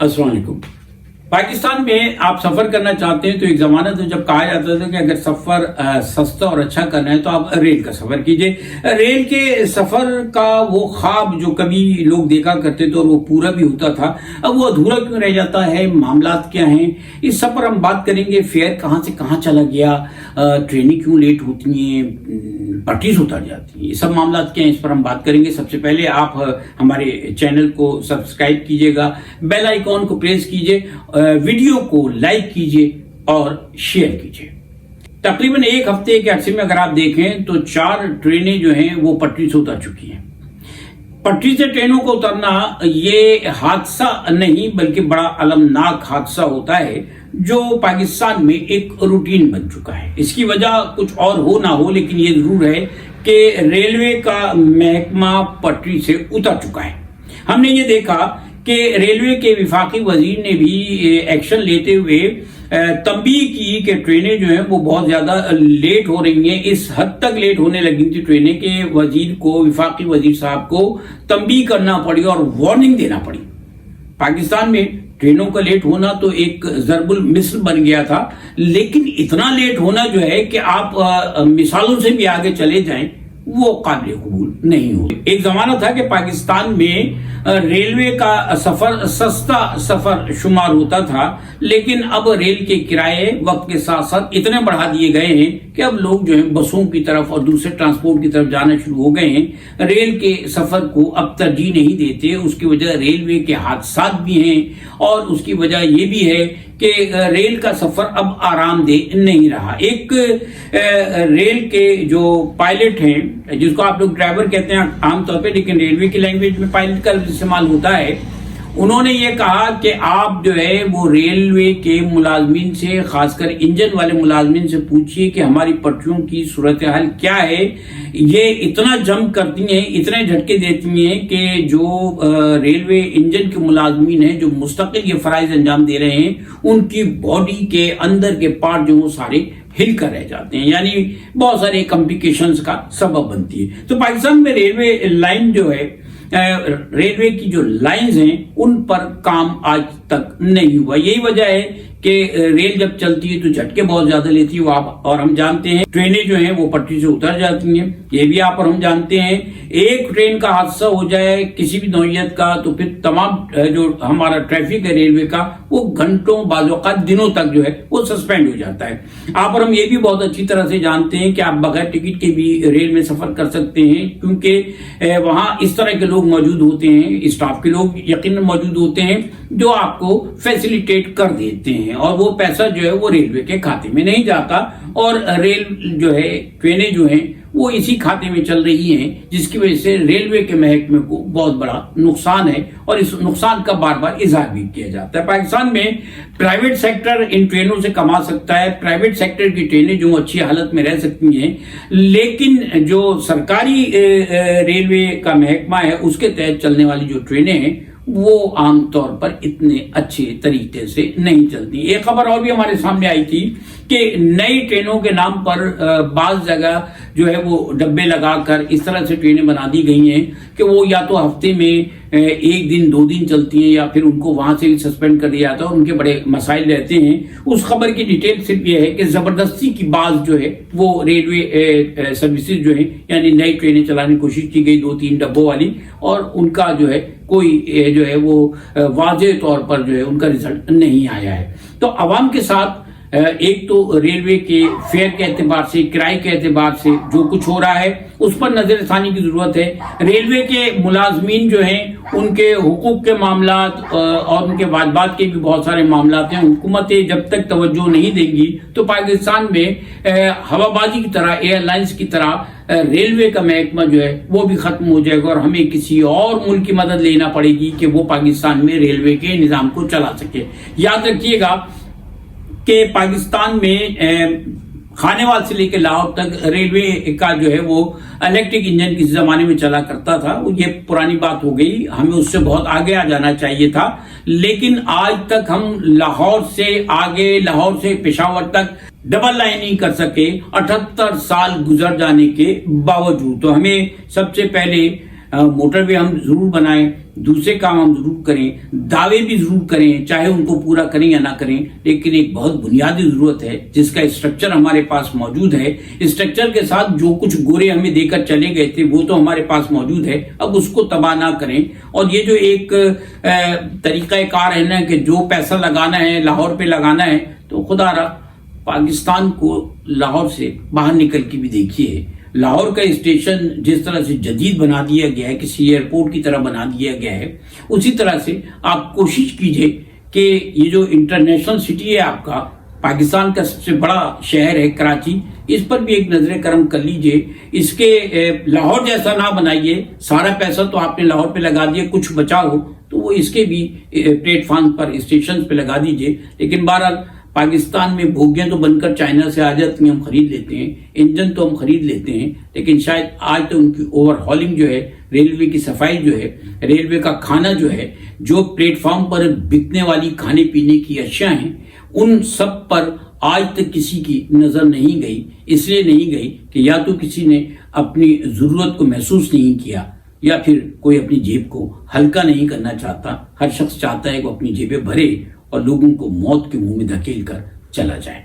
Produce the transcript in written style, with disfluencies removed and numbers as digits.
अस्सलाम वालेकुम। पाकिस्तान में आप सफर करना चाहते हैं तो एक जमाना तो जब कहा जाता था कि अगर सफर सस्ता और अच्छा करना है तो आप रेल का सफर कीजिए। रेल के सफर का वो ख्वाब जो कभी लोग देखा करते थे और वो पूरा भी होता था, अब वो अधूरा क्यों रह जाता है, मामलात क्या हैं, इस सब पर हम बात करेंगे। फेयर कहाँ से कहाँ चला गया, ट्रेनें क्यों लेट होती हैं, पटरी से उतर जाती हैं, ये सब मामलात क्या हैं, इस पर हम बात करेंगे। सबसे पहले आप हमारे चैनल को सब्सक्राइब कीजिएगा, बेल आइकॉन को प्रेस कीजिए, वीडियो को लाइक कीजिए और शेयर कीजिए। तकरीबन एक हफ्ते के अरसे में अगर आप देखें तो 4 ट्रेनें जो हैं वो पटरी से उतर चुकी हैं। पटरी से ट्रेनों को उतरना ये हादसा नहीं बल्कि बड़ा अलमनाक हादसा होता है जो पाकिस्तान में एक रूटीन बन चुका है। इसकी वजह कुछ और हो ना हो, लेकिन ये जरूर है कि रेलवे का महकमा पटरी से उतर चुका है। हमने ये देखा कि रेलवे के विफाकी वजीर ने भी एक्शन लेते हुए तंबीह की कि ट्रेनें जो हैं वो बहुत ज्यादा लेट हो रही हैं। इस हद तक लेट होने लगी थी ट्रेनें कि वजीर को, विफाकी वजीर साहब को तंबीह करना पड़ी और वार्निंग देना पड़ी। पाकिस्तान में ट्रेनों का लेट होना तो एक ज़रबुल मिस्ल बन गया था, लेकिन इतना लेट होना जो है कि आप मिसालों से भी आगे चले जाएं वो काबिल कबूल नहीं हो। एक जमाना था कि पाकिस्तान में रेलवे का सफर सस्ता सफर शुमार होता था, लेकिन अब रेल के किराए वक्त के साथ साथ इतने बढ़ा दिए गए हैं कि अब लोग जो है बसों की तरफ और दूसरे ट्रांसपोर्ट की तरफ जाना शुरू हो गए हैं। रेल के सफर को अब तरजीह नहीं देते। उसकी वजह रेलवे के हादसा भी हैं और उसकी वजह ये भी है कि रेल का सफर अब आरामदेह नहीं रहा। एक रेल के जो पायलट हैं, जिसको आप लोग ड्राइवर कहते हैं आमतौर पे, लेकिन रेलवे की लैंग्वेज में पायलट का इस्तेमाल होता है, उन्होंने ये कहा कि आप जो है वो रेलवे के मुलाजमीन से, खासकर इंजन वाले मुलाजमीन से पूछिए कि हमारी पटरियों की सूरत हाल क्या है। ये इतना जंप करती हैं, इतने झटके देती हैं कि जो रेलवे इंजन के मुलाजमीन हैं जो मुस्तकिल ये फराइज अंजाम दे रहे हैं, उनकी बॉडी के अंदर के पार्ट जो वो सारे हिल कर रह जाते हैं, यानी बहुत सारे कॉम्प्लिकेशंस का सबब बनती है। तो पाकिस्तान में रेलवे लाइन जो है, रेलवे की जो लाइंस हैं उन पर काम आज तक नहीं हुआ। यही वजह है कि रेल जब चलती है तो झटके बहुत ज्यादा लेती है वो आप और हम जानते हैं। ट्रेनें जो हैं वो पटरी से उतर जाती हैं, ये भी आप और हम जानते हैं। एक ट्रेन का हादसा हो जाए किसी भी नौइयत का तो फिर तमाम जो हमारा ट्रैफिक है रेलवे का वो घंटों, बाज़ औक़ात दिनों तक जो है वो सस्पेंड हो जाता है। आप और हम ये भी बहुत अच्छी तरह से जानते हैं कि आप बगैर टिकट के भी रेल में सफर कर सकते हैं, क्योंकि वहां इस तरह के लोग मौजूद होते हैं, स्टाफ के लोग यकीनन मौजूद होते हैं जो आपको फैसिलिटेट कर देते हैं और वो पैसा जो है वो रेलवे के खाते में नहीं जाता और रेल जो है, ट्रेनें जो हैं वो इसी खाते में चल रही हैं, जिसकी वजह से रेलवे के महकमे को बहुत बड़ा नुकसान है और इस नुकसान का बार बार इजहार भी किया जाता है। पाकिस्तान में प्राइवेट सेक्टर इन ट्रेनों से कमा सकता है, प्राइवेट सेक्टर की ट्रेनें जो अच्छी हालत में रह सकती हैं, लेकिन जो सरकारी रेलवे का महकमा है उसके तहत चलने वाली जो ट्रेनें हैं वो आमतौर पर इतने अच्छे तरीके से नहीं चलती। एक खबर और भी हमारे सामने आई थी कि नई ट्रेनों के नाम पर बाज़ जगह जो है वो डब्बे लगाकर इस तरह से ट्रेनें बना दी गई हैं कि वो या तो हफ्ते में 1 दिन 2 दिन चलती हैं या फिर उनको वहां से सस्पेंड कर दिया जाता है और उनके बड़े मसाइल रहते हैं। उस खबर की डिटेल सिर्फ ये है कि जबरदस्ती की बात जो है वो रेलवे सर्विसेज जो है, यानी नई ट्रेनें चलाने की कोशिश की गई 2-3 डब्बों वाली, और उनका जो है कोई जो है वो वाज़ेह तौर पर जो है उनका रिजल्ट नहीं आया है। तो आवाम के साथ एक तो रेलवे के फेयर के एतबार से, किराए के एतबार से जो कुछ हो रहा है उस पर नजर ثانی की जरूरत है। रेलवे के मुलाजमीन जो हैं उनके हुकूक के मामलात और उनके वाजबात के भी बहुत सारे मामलात हैं। हुकूमतें जब तक तवज्जो नहीं देंगी तो पाकिस्तान में हवाबाजी की तरह, एयरलाइंस की तरह रेलवे का महकमा जो है वो भी खत्म हो जाएगा और हमें किसी और मुल्क की मदद लेना पड़ेगी कि वो पाकिस्तान में रेलवे के निज़ाम को चला सके। याद रखिएगा कि पाकिस्तान में खानेवाल से लेकर लाहौर तक रेलवे का जो है वो इलेक्ट्रिक इंजन किसी जमाने में चला करता था, ये पुरानी बात हो गई, हमें उससे बहुत आगे आ जाना चाहिए था। लेकिन आज तक हम लाहौर से आगे, लाहौर से पेशावर तक डबल लाइनिंग कर सके 78 साल गुजर जाने के बावजूद। तो हमें सबसे पहले موٹر وے ہم ضرور بنائیں، دوسرے کام ہم ضرور کریں، دعوے بھی ضرور کریں، چاہے ان کو پورا کریں یا نہ کریں، لیکن ایک بہت بنیادی ضرورت ہے جس کا اسٹرکچر ہمارے پاس موجود ہے۔ اسٹرکچر کے ساتھ جو کچھ گورے ہمیں دے کر چلے گئے تھے وہ تو ہمارے پاس موجود ہے، اب اس کو تباہ نہ کریں۔ اور یہ جو ایک طریقہ کار ہے نا کہ جو پیسہ لگانا ہے لاہور پہ لگانا ہے، تو خدا را پاکستان کو لاہور سے باہر نکل کے بھی دیکھیے، لاہور کا اسٹیشن جس طرح سے جدید بنا دیا گیا ہے، کسی ایئرپورٹ کی طرح بنا دیا گیا ہے، اسی طرح سے آپ کوشش کیجئے کہ یہ جو انٹرنیشنل سٹی ہے آپ کا، پاکستان کا سب سے بڑا شہر ہے کراچی، اس پر بھی ایک نظر کرم کر لیجئے۔ اس کے لاہور جیسا نہ بنائیے، سارا پیسہ تو آپ نے لاہور پہ لگا دیا، کچھ بچا ہو تو وہ اس کے بھی پلیٹ فارم پر اسٹیشن پہ لگا دیجئے۔ لیکن بہرحال پاکستان میں بوگیاں تو بن کر چائنا سے آ جاتی ہیں، ہم خرید لیتے ہیں، انجن تو ہم خرید لیتے ہیں، لیکن شاید آج تو ان کی اوور ہالنگ جو ہے، ریلوے کی صفائی جو ہے، ریلوے کا کھانا جو ہے، جو پلیٹ فارم پر بکنے والی کھانے پینے کی اشیاء ہیں، ان سب پر آج تک کسی کی نظر نہیں گئی۔ اس لیے نہیں گئی کہ یا تو کسی نے اپنی ضرورت کو محسوس نہیں کیا، یا پھر کوئی اپنی جیب کو ہلکا نہیں کرنا چاہتا۔ ہر شخص چاہتا ہے کہ وہ اپنی جیبیں بھرے اور لوگوں کو موت کے منہ میں دھکیل کر چلا جائے۔